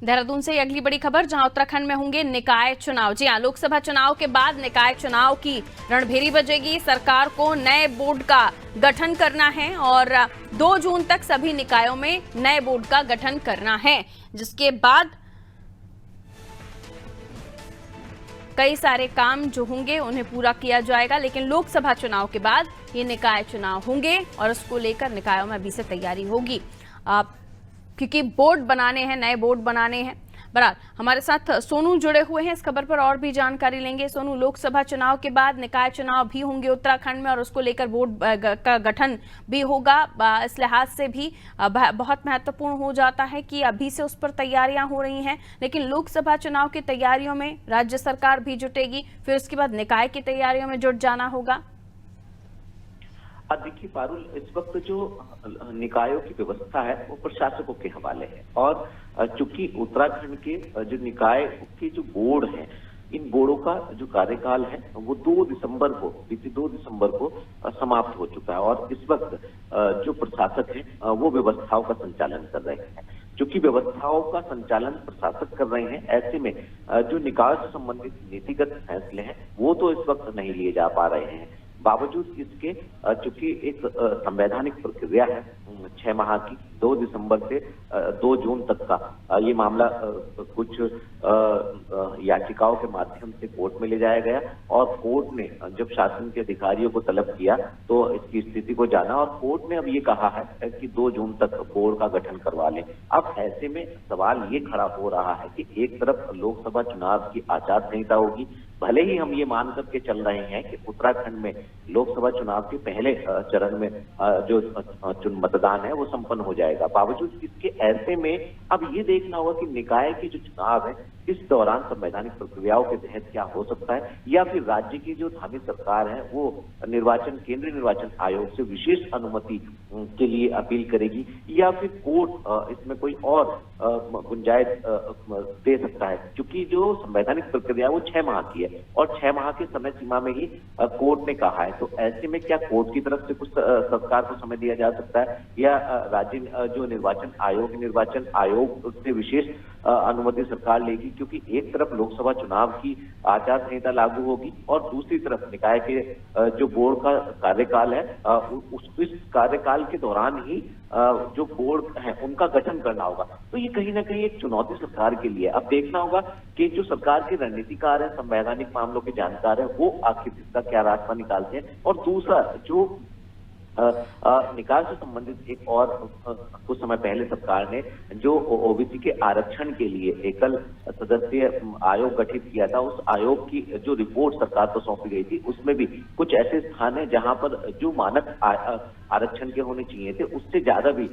देहरादून से अगली बड़ी खबर, जहां उत्तराखंड में होंगे निकाय चुनाव। जी हां, लोकसभा चुनाव के बाद निकाय चुनाव की रणभेरी बजेगी। सरकार को नए बोर्ड का गठन करना है और 2 जून तक सभी निकायों में नए बोर्ड का गठन करना है, जिसके बाद कई सारे काम जो होंगे उन्हें पूरा किया जाएगा। लेकिन लोकसभा चुनाव के बाद ये निकाय चुनाव होंगे और उसको लेकर निकायों में अभी से तैयारी होगी, क्योंकि बोर्ड बनाने हैं, नए बोर्ड बनाने हैं। बहरहाल हमारे साथ सोनू जुड़े हुए हैं, इस खबर पर और भी जानकारी लेंगे। सोनू, लोकसभा चुनाव के बाद निकाय चुनाव भी होंगे उत्तराखंड में और उसको लेकर बोर्ड का गठन भी होगा। इस लिहाज से भी बहुत महत्वपूर्ण हो जाता है कि अभी से उस पर तैयारियां हो रही हैं। लेकिन लोकसभा चुनाव की तैयारियों में राज्य सरकार भी जुटेगी, फिर उसके बाद निकाय की तैयारियों में जुट जाना होगा। देखिए पारुल, इस वक्त जो निकायों की व्यवस्था है वो प्रशासकों के हवाले है और चूंकि उत्तराखंड के जो निकाय के जो बोर्ड हैं, इन बोर्डों का जो कार्यकाल है वो 2 दिसंबर को, बीते 2 दिसंबर को समाप्त हो चुका है और इस वक्त जो प्रशासक हैं वो व्यवस्थाओं का संचालन कर रहे हैं। चूंकि व्यवस्थाओं का संचालन प्रशासक कर रहे हैं, ऐसे में जो निकाय से संबंधित नीतिगत फैसले हैं वो तो इस वक्त नहीं लिए जा पा रहे हैं। बावजूद इसके चूंकि एक संवैधानिक प्रक्रिया है 6 माह की, 2 दिसंबर से 2 जून तक का ये मामला कुछ याचिकाओं के माध्यम से कोर्ट में ले जाया गया और कोर्ट ने जब शासन के अधिकारियों को तलब किया तो इसकी स्थिति को जाना और कोर्ट ने अब ये कहा है कि 2 जून तक बोर्ड का गठन करवा लें। अब ऐसे में सवाल ये खड़ा हो रहा है कि एक तरफ लोकसभा चुनाव की आचार संहिता होगी, भले ही हम ये मान करके चल रहे हैं कि उत्तराखंड में लोकसभा चुनाव के पहले चरण में जो मतदान है वो संपन्न हो जाएगा, बावजूद इसके ऐसे में अब ये देखना होगा कि निकाय के जो चुनाव है इस दौरान संवैधानिक प्रक्रियाओं के तहत क्या हो सकता है, या फिर राज्य की जो स्थानीय सरकार है वो केंद्रीय निर्वाचन आयोग से विशेष अनुमति के लिए अपील करेगी, या फिर कोर्ट इसमें कोई और गुंजाइश दे सकता है। क्योंकि जो संवैधानिक प्रक्रिया वो 6 माह की है और 6 माह की समय सीमा में ही कोर्ट ने कहा है, तो ऐसे में क्या कोर्ट की तरफ से कुछ सरकार को समय दिया जा सकता है या राज्य जो निर्वाचन आयोग से विशेष अनुमति सरकार लेगी, क्योंकि एक तरफ लोकसभा चुनाव की आचार संहिता लागू होगी और दूसरी तरफ निकाय के जो बोर्ड का कार्यकाल है इस कार्यकाल के दौरान ही जो बोर्ड है उनका गठन करना होगा। तो ये कहीं ना कहीं एक चुनौती सरकार के लिए। अब देखना होगा कि जो सरकार के रणनीतिकार है, संवैधानिक मामलों के जानकार है, वो आखिर इसका क्या रास्ता निकालते हैं। और दूसरा जो निकाय से संबंधित एक और कुछ समय पहले सरकार ने जो ओबीसी के आरक्षण के लिए एकल सदस्यीय आयोग गठित किया था, उस आयोग की जो रिपोर्ट सरकार को सौंपी गई थी उसमें भी कुछ ऐसे स्थान है जहां पर जो मानक आरक्षण के होने चाहिए थे उससे ज्यादा भी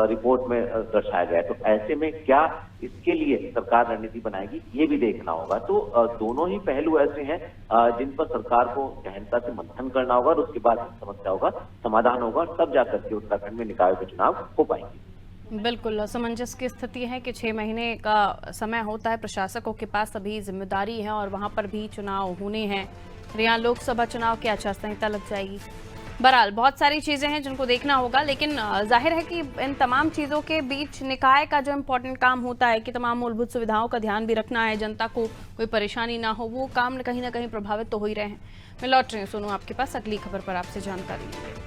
रिपोर्ट में दर्शाया गया। तो ऐसे में क्या इसके लिए सरकार रणनीति बनाएगी, ये भी देखना होगा। तो दोनों ही पहलू ऐसे हैं जिन पर सरकार को गहनता से मंथन करना होगा और उसके बाद समस्या होगा समाधान होगा, तब जाकर के उत्तराखंड में निकायों के चुनाव हो पाएंगे। बिल्कुल असमंजस की स्थिति है कि 6 महीने का समय होता है, प्रशासकों के पास अभी जिम्मेदारी है और वहां पर भी चुनाव होने हैं। यहाँ लोकसभा चुनाव की आचार संहिता लग जाएगी। बहरहाल बहुत सारी चीजें हैं जिनको देखना होगा, लेकिन जाहिर है कि इन तमाम चीजों के बीच निकाय का जो इम्पोर्टेंट काम होता है कि तमाम मूलभूत सुविधाओं का ध्यान भी रखना है, जनता को कोई परेशानी ना हो, वो काम ना कहीं प्रभावित तो हो ही रहे हैं। मैं लौट रही हूँ सोनू आपके पास अगली खबर पर आपसे जानकारी।